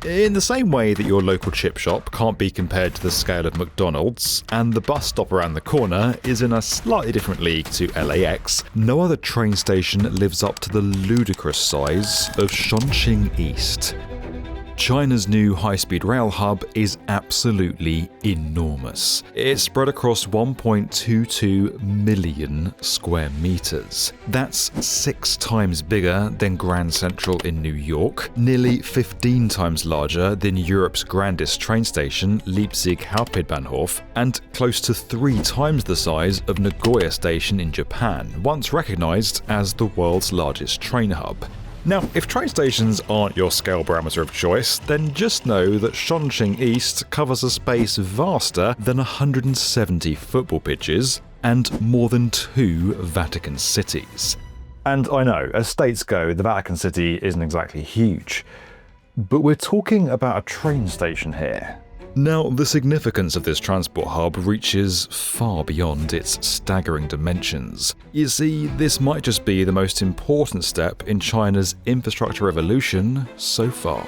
In the same way that your local chip shop can't be compared to the scale of McDonald's, and the bus stop around the corner is in a slightly different league to LAX, no other train station lives up to the ludicrous size of Chongqing East. China's new high-speed rail hub is absolutely enormous. It's spread across 1.22 million square meters. That's 6 times bigger than Grand Central in New York, nearly 15 times larger than Europe's grandest train station, Leipzig Hauptbahnhof, and close to 3 times the size of Nagoya Station in Japan, once recognized as the world's largest train hub. Now, if train stations aren't your scale parameter of choice, then just know that Chongqing East covers a space vaster than 170 football pitches and more than 2 Vatican cities. And I know, as states go, the Vatican City isn't exactly huge, but we're talking about a train station here. Now, the significance of this transport hub reaches far beyond its staggering dimensions. You see, this might just be the most important step in China's infrastructure evolution so far.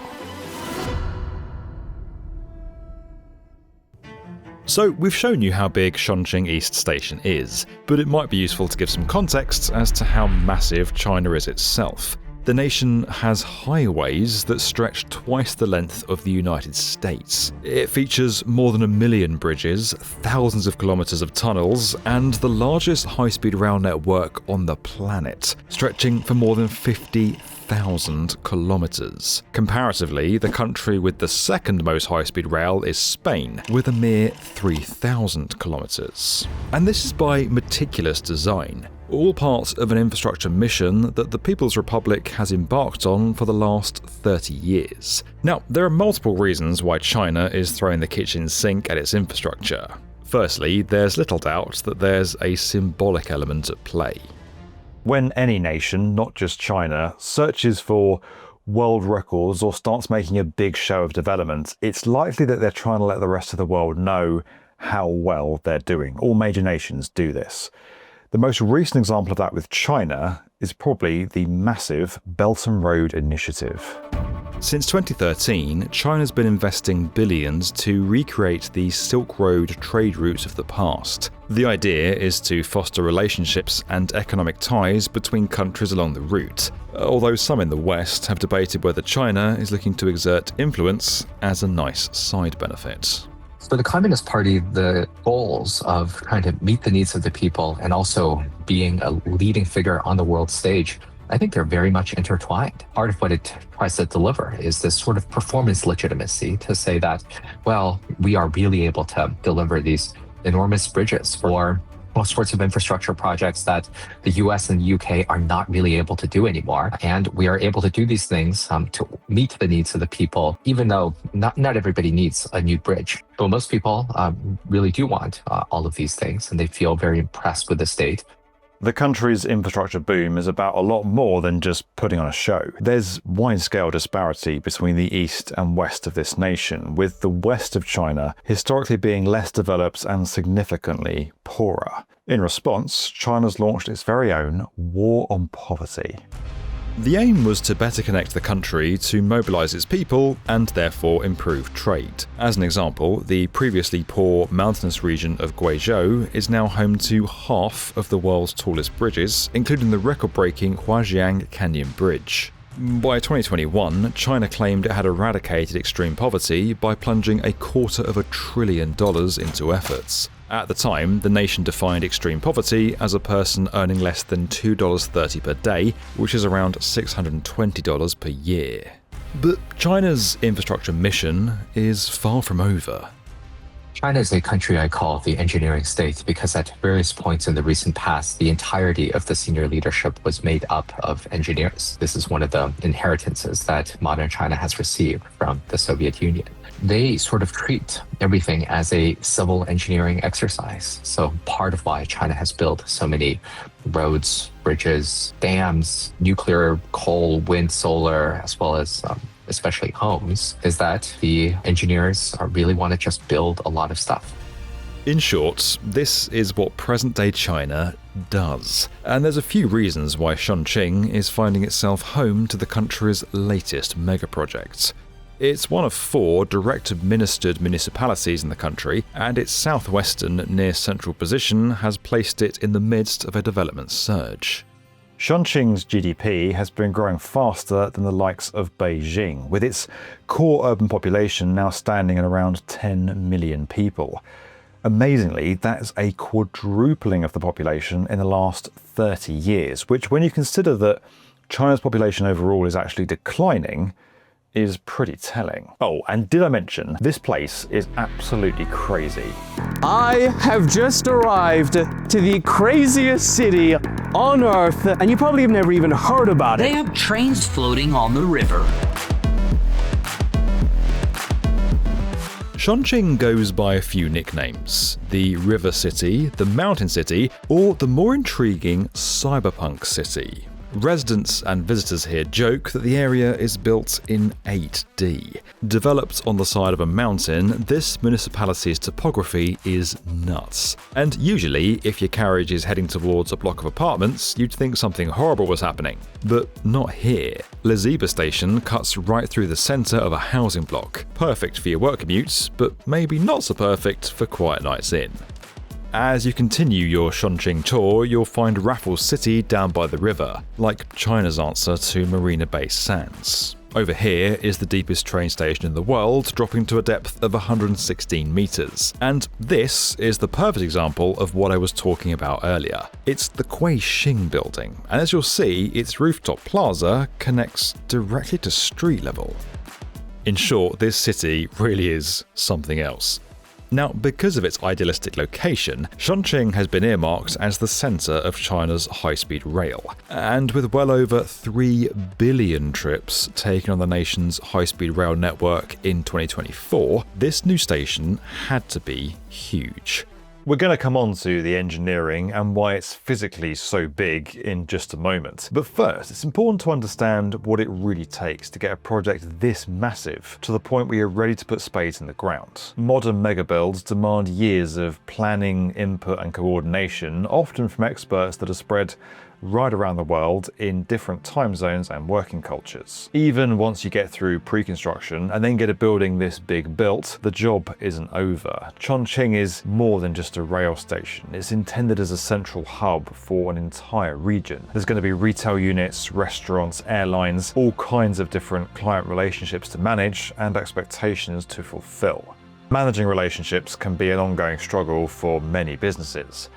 So, we've shown you how big Chongqing East Station is, but it might be useful to give some context as to how massive China is itself. The nation has highways that stretch twice the length of the United States. It features more than 1 million bridges, thousands of kilometers of tunnels, and the largest high-speed rail network on the planet, stretching for more than 50,000 kilometers. Comparatively, the country with the second most high-speed rail is Spain, with a mere 3,000 kilometers. And this is by meticulous design, all part of an infrastructure mission that the People's Republic has embarked on for the last 30 years. Now, there are multiple reasons why China is throwing the kitchen sink at its infrastructure. Firstly, there's little doubt that there's a symbolic element at play. When any nation, not just China, searches for world records or starts making a big show of development, it's likely that they're trying to let the rest of the world know how well they're doing. All major nations do this. The most recent example of that with China is probably the massive Belt and Road Initiative. Since 2013, China's been investing billions to recreate the Silk Road trade routes of the past. The idea is to foster relationships and economic ties between countries along the route, although some in the West have debated whether China is looking to exert influence as a nice side benefit. For the Communist Party, the goals of trying to meet the needs of the people and also being a leading figure on the world stage, I think they're very much intertwined. Part of what it tries to deliver is this sort of performance legitimacy to say that, well, we are really able to deliver these enormous bridges for all sorts of infrastructure projects that the US and the UK are not really able to do anymore. And we are able to do these things to meet the needs of the people, even though not everybody needs a new bridge. But most people really do want all of these things, and they feel very impressed with the state. The country's infrastructure boom is about a lot more than just putting on a show. There's wide-scale disparity between the east and west of this nation, with the west of China historically being less developed and significantly poorer. In response, China's launched its very own War on Poverty. The aim was to better connect the country to mobilize its people and therefore improve trade. As an example, the previously poor mountainous region of Guizhou is now home to half of the world's tallest bridges, including the record-breaking Huajiang Canyon Bridge. By 2021, China claimed it had eradicated extreme poverty by plunging $250 billion into efforts. At the time, the nation defined extreme poverty as a person earning less than $2.30 per day, which is around $620 per year. But China's infrastructure mission is far from over. China is a country I call the engineering state because at various points in the recent past, the entirety of the senior leadership was made up of engineers. This is one of the inheritances that modern China has received from the Soviet Union. They sort of treat everything as a civil engineering exercise. So part of why China has built so many roads, bridges, dams, nuclear, coal, wind, solar, as well as especially homes, is that the engineers really want to just build a lot of stuff. In short, this is what present-day China does. And there's a few reasons why Chongqing is finding itself home to the country's latest mega-project. It's one of 4 direct-administered municipalities in the country, and its southwestern, near-central position has placed it in the midst of a development surge. Chongqing's GDP has been growing faster than the likes of Beijing, with its core urban population now standing at around 10 million people. Amazingly, that's a quadrupling of the population in the last 30 years, which, when you consider that China's population overall is actually declining, is pretty telling. Oh, and did I mention, this place is absolutely crazy. I have just arrived to the craziest city on Earth, and you probably have never even heard about it. They have trains floating on the river. Chongqing goes by a few nicknames: the River City, the Mountain City, or the more intriguing Cyberpunk City. Residents and visitors here joke that the area is built in 8D. Developed on the side of a mountain, this municipality's topography is nuts. And usually, if your carriage is heading towards a block of apartments, you'd think something horrible was happening. But not here. LayGTraveller Station cuts right through the centre of a housing block. Perfect for your work commutes, but maybe not so perfect for quiet nights in. As you continue your Chongqing tour, you'll find Raffles City down by the river, like China's answer to Marina Bay Sands. Over here is the deepest train station in the world, dropping to a depth of 116 meters. And this is the perfect example of what I was talking about earlier. It's the Kuixing building, and as you'll see, its rooftop plaza connects directly to street level. In short, this city really is something else. Now, because of its idealistic location, Chongqing has been earmarked as the centre of China's high-speed rail. And with well over 3 billion trips taken on the nation's high-speed rail network in 2024, this new station had to be huge. We're going to come on to the engineering and why it's physically so big in just a moment. But first, it's important to understand what it really takes to get a project this massive to the point where you're ready to put spades in the ground. Modern mega builds demand years of planning, input and coordination, often from experts that are spread right around the world in different time zones and working cultures. Even once you get through pre-construction and then get a building this big built, the job isn't over. Chongqing is more than just a rail station. It's intended as a central hub for an entire region. There's going to be retail units, restaurants, airlines, all kinds of different client relationships to manage and expectations to fulfill. Managing relationships can be an ongoing struggle for many businesses.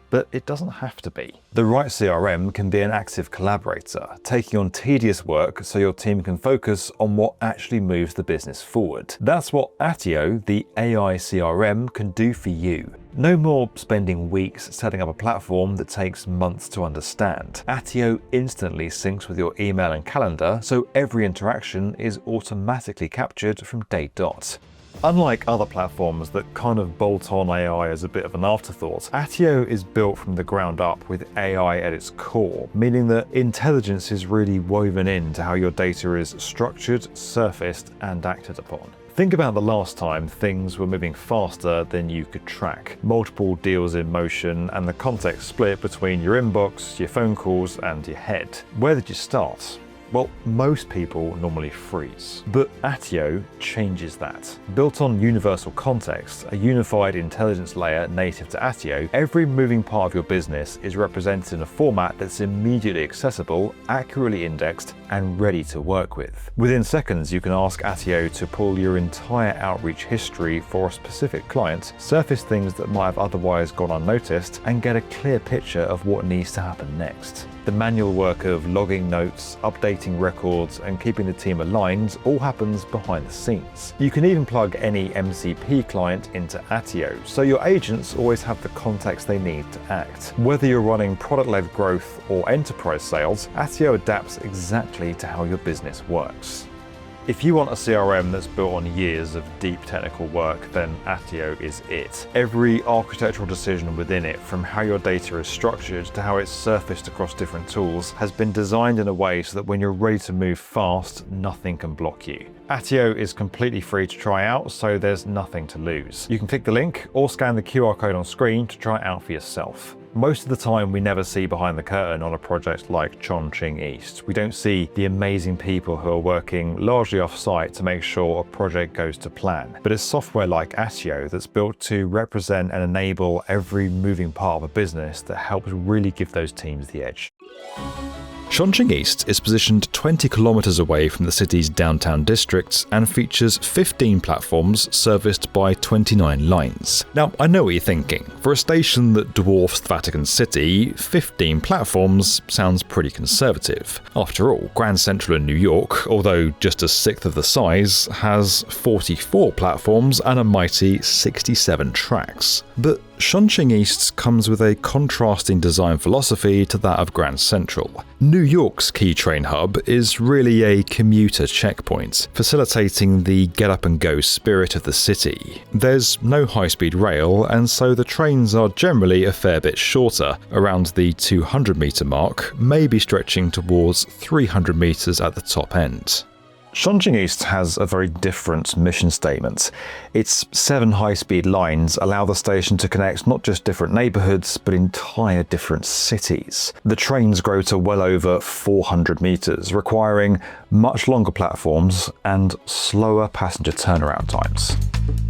But it doesn't have to be. The right CRM can be an active collaborator, taking on tedious work so your team can focus on what actually moves the business forward. That's what Attio, the AI CRM, can do for you. No more spending weeks setting up a platform that takes months to understand. Attio instantly syncs with your email and calendar, so every interaction is automatically captured from day dot. Unlike other platforms that kind of bolt on AI as a bit of an afterthought, Attio is built from the ground up with AI at its core, meaning that intelligence is really woven into how your data is structured, surfaced, and acted upon. Think about the last time things were moving faster than you could track. Multiple deals in motion and the context split between your inbox, your phone calls, and your head. Where did you start? Well, most people normally freeze, but Attio changes that. Built on universal context, a unified intelligence layer native to Attio, every moving part of your business is represented in a format that's immediately accessible, accurately indexed, and ready to work with. Within seconds, you can ask Attio to pull your entire outreach history for a specific client, surface things that might have otherwise gone unnoticed, and get a clear picture of what needs to happen next. The manual work of logging notes, updating records, and keeping the team aligned all happens behind the scenes. You can even plug any MCP client into Attio, so your agents always have the context they need to act. Whether you're running product-led growth or enterprise sales, Attio adapts exactly to how your business works. If you want a CRM that's built on years of deep technical work, then Attio is it. Every architectural decision within it, from how your data is structured to how it's surfaced across different tools, has been designed in a way so that when you're ready to move fast, nothing can block you. Attio is completely free to try out, so there's nothing to lose. You can click the link or scan the QR code on screen to try it out for yourself. Most of the time we never see behind the curtain on a project like Chongqing East. We don't see the amazing people who are working largely off-site to make sure a project goes to plan. But it's software like Attio that's built to represent and enable every moving part of a business that helps really give those teams the edge. Chongqing East is positioned 20 kilometers away from the city's downtown district and features 15 platforms serviced by 29 lines. Now, I know what you're thinking. For a station that dwarfs the Vatican City, 15 platforms sounds pretty conservative. After all, Grand Central in New York, although just a sixth of the size, has 44 platforms and a mighty 67 tracks. But Chongqing East comes with a contrasting design philosophy to that of Grand Central. New York's key train hub is really a commuter checkpoint, facilitating the get-up-and-go spirit of the city. There's no high-speed rail, and so the trains are generally a fair bit shorter, around the 200-metre mark, maybe stretching towards 300 metres at the top end. Chongqing East has a very different mission statement. Its 7 high-speed lines allow the station to connect not just different neighbourhoods, but entire different cities. The trains grow to well over 400 metres, requiring much longer platforms and slower passenger turnaround times.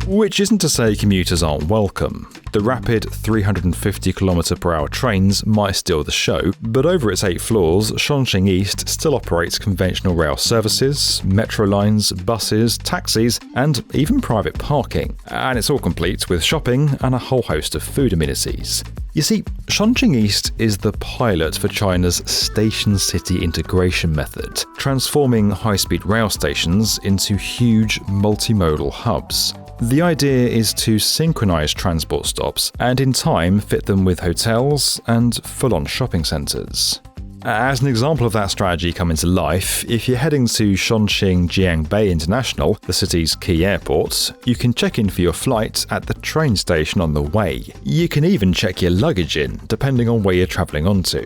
Which isn't to say commuters aren't welcome. The rapid 350 km/h trains might steal the show, but over its 8 floors, Chongqing East still operates conventional rail services, metro lines, buses, taxis, and even private parking. And it's all complete with shopping and a whole host of food amenities. You see, Chongqing East is the pilot for China's station-city integration method, transforming high-speed rail stations into huge multimodal hubs. The idea is to synchronize transport stops and in time fit them with hotels and full-on shopping centers. As an example of that strategy coming to life, if you're heading to Chongqing Jiangbei International, the city's key airport, you can check in for your flight at the train station on the way. You can even check your luggage in, depending on where you're traveling onto.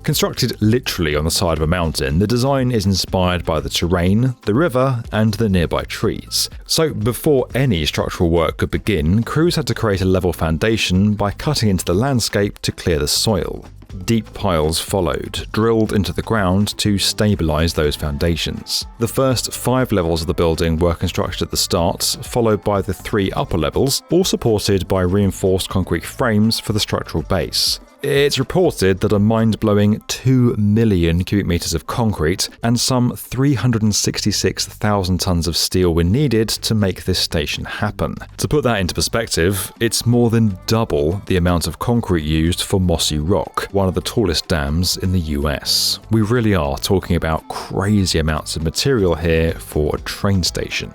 Constructed literally on the side of a mountain, the design is inspired by the terrain, the river, and the nearby trees. So before any structural work could begin, crews had to create a level foundation by cutting into the landscape to clear the soil. Deep piles followed, drilled into the ground to stabilize those foundations. The first 5 levels of the building were constructed at the start, followed by the 3 upper levels, all supported by reinforced concrete frames for the structural base. It's reported that a mind-blowing 2 million cubic meters of concrete and some 366,000 tons of steel were needed to make this station happen. To put that into perspective, it's more than double the amount of concrete used for Mossy Rock, one of the tallest dams in the US. We really are talking about crazy amounts of material here for a train station.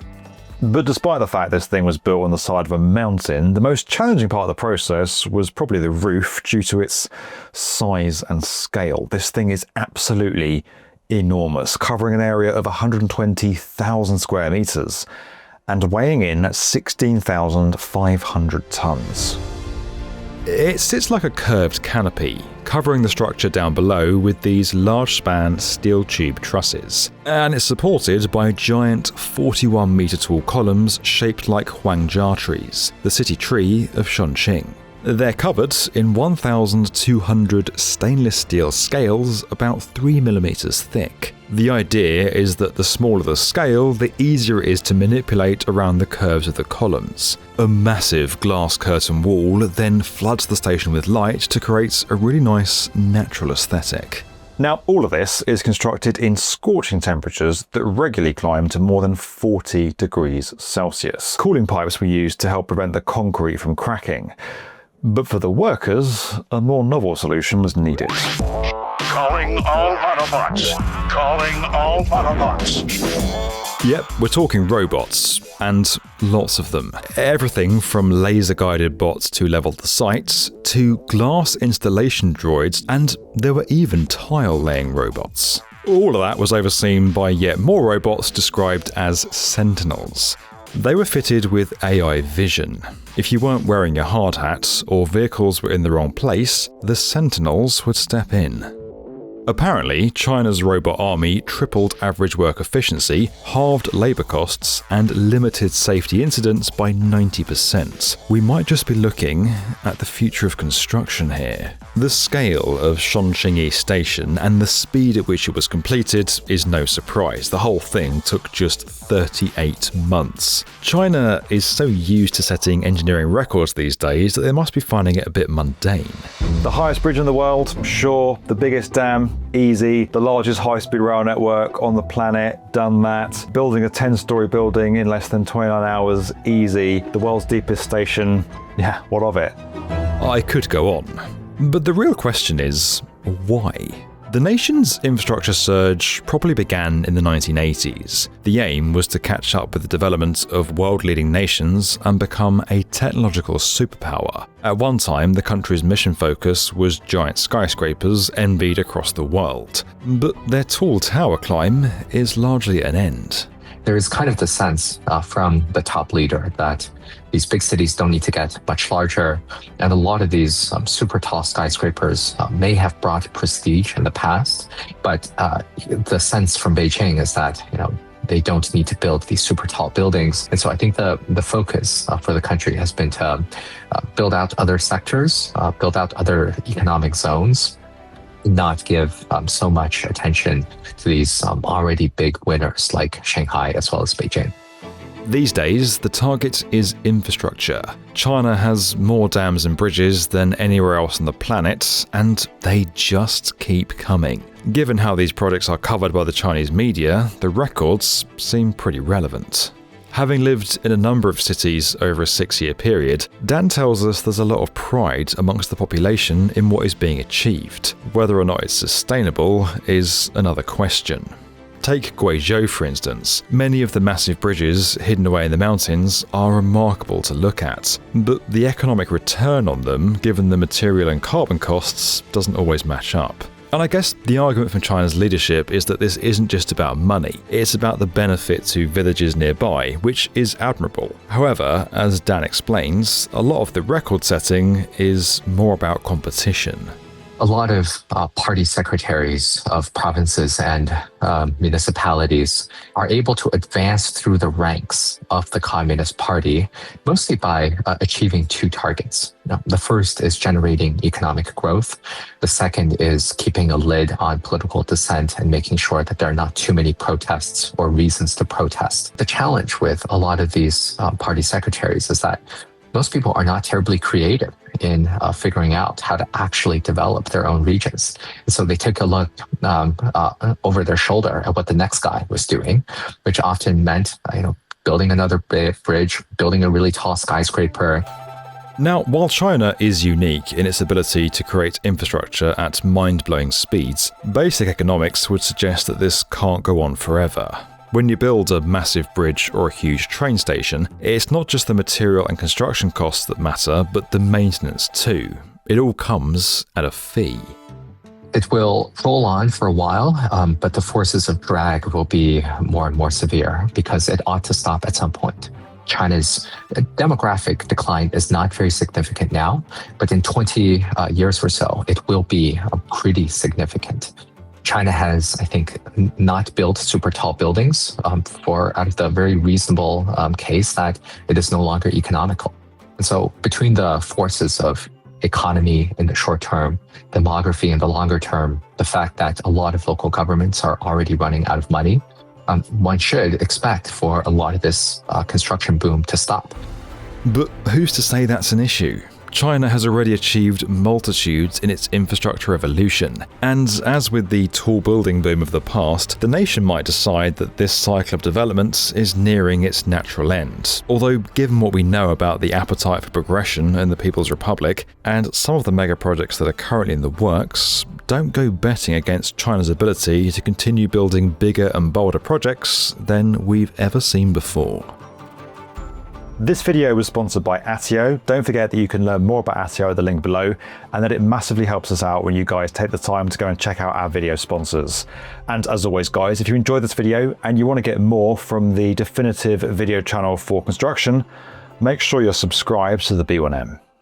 But despite the fact this thing was built on the side of a mountain, the most challenging part of the process was probably the roof due to its size and scale. This thing is absolutely enormous, covering an area of 120,000 square meters and weighing in at 16,500 tons. It sits like a curved canopy, covering the structure down below with these large-span steel tube trusses, and it's supported by giant 41-meter-tall columns shaped like huangjia trees, the city tree of Chongqing. They're covered in 1,200 stainless steel scales about 3 millimeters thick. The idea is that the smaller the scale, the easier it is to manipulate around the curves of the columns. A massive glass curtain wall then floods the station with light to create a really nice natural aesthetic. Now, all of this is constructed in scorching temperatures that regularly climb to more than 40 degrees Celsius. Cooling pipes were used to help prevent the concrete from cracking. But for the workers, a more novel solution was needed. Calling all Autobots! Calling all Autobots! Yep, we're talking robots, and lots of them. Everything from laser-guided bots to level the sites, to glass installation droids, and there were even tile-laying robots. All of that was overseen by yet more robots described as Sentinels. They were fitted with AI vision. If you weren't wearing your hard hat or vehicles were in the wrong place, the Sentinels would step in. Apparently, China's robot army tripled average work efficiency, halved labour costs, and limited safety incidents by 90%. We might just be looking at the future of construction here. The scale of Chongqing East Station and the speed at which it was completed is no surprise. The whole thing took just 38 months. China is so used to setting engineering records these days that they must be finding it a bit mundane. The highest bridge in the world, sure. The biggest dam, easy. The largest high-speed rail network on the planet, done that. Building a 10-story building in less than 29 hours, easy. The world's deepest station, yeah, what of it? I could go on, but the real question is, why? The nation's infrastructure surge probably began in the 1980s. The aim was to catch up with the development of world-leading nations and become a technological superpower. At one time, the country's mission focus was giant skyscrapers envied across the world. But their tall tower climb is largely at an end. There is kind of the sense from the top leader that these big cities don't need to get much larger, and a lot of these super tall skyscrapers may have brought prestige in the past, but the sense from Beijing is that they don't need to build these super tall buildings. And so I think the focus for the country has been to build out other sectors, build out other economic zones, not give so much attention to these already big winners like Shanghai as well as Beijing. These days, the target is infrastructure. China has more dams and bridges than anywhere else on the planet, and they just keep coming. Given how these projects are covered by the Chinese media, the records seem pretty relevant. Having lived in a number of cities over a 6-year period, Dan tells us there's a lot of pride amongst the population in what is being achieved. Whether or not it's sustainable is another question. Take Guizhou, for instance. Many of the massive bridges hidden away in the mountains are remarkable to look at, but the economic return on them, given the material and carbon costs, doesn't always match up. And I guess the argument from China's leadership is that this isn't just about money, it's about the benefit to villages nearby, which is admirable. However, as Dan explains, a lot of the record setting is more about competition. A lot of party secretaries of provinces and municipalities are able to advance through the ranks of the Communist Party, mostly by achieving two targets. The first is generating economic growth. The second is keeping a lid on political dissent and making sure that there are not too many protests or reasons to protest. The challenge with a lot of these party secretaries is that most people are not terribly creative in figuring out how to actually develop their own regions. And so they took a look over their shoulder at what the next guy was doing, which often meant, building another big bridge, building a really tall skyscraper. Now, while China is unique in its ability to create infrastructure at mind-blowing speeds, basic economics would suggest that this can't go on forever. When you build a massive bridge or a huge train station, it's not just the material and construction costs that matter, but the maintenance too. It all comes at a fee. It will roll on for a while, but the forces of drag will be more and more severe because it ought to stop at some point. China's demographic decline is not very significant now, but in 20 years or so, it will be pretty significant. China has, I think, not built super tall buildings out of the very reasonable case that it is no longer economical. And so between the forces of economy in the short term, demography in the longer term, the fact that a lot of local governments are already running out of money, one should expect for a lot of this construction boom to stop. But who's to say that's an issue? China has already achieved multitudes in its infrastructure evolution, and as with the tall building boom of the past, the nation might decide that this cycle of development is nearing its natural end. Although, given what we know about the appetite for progression in the People's Republic, and some of the mega projects that are currently in the works, don't go betting against China's ability to continue building bigger and bolder projects than we've ever seen before. This video was sponsored by Attio. Don't forget that you can learn more about Attio at the link below, and that it massively helps us out when you guys take the time to go and check out our video sponsors. And as always guys, if you enjoyed this video and you want to get more from the definitive video channel for construction, make sure you're subscribed to the B1M.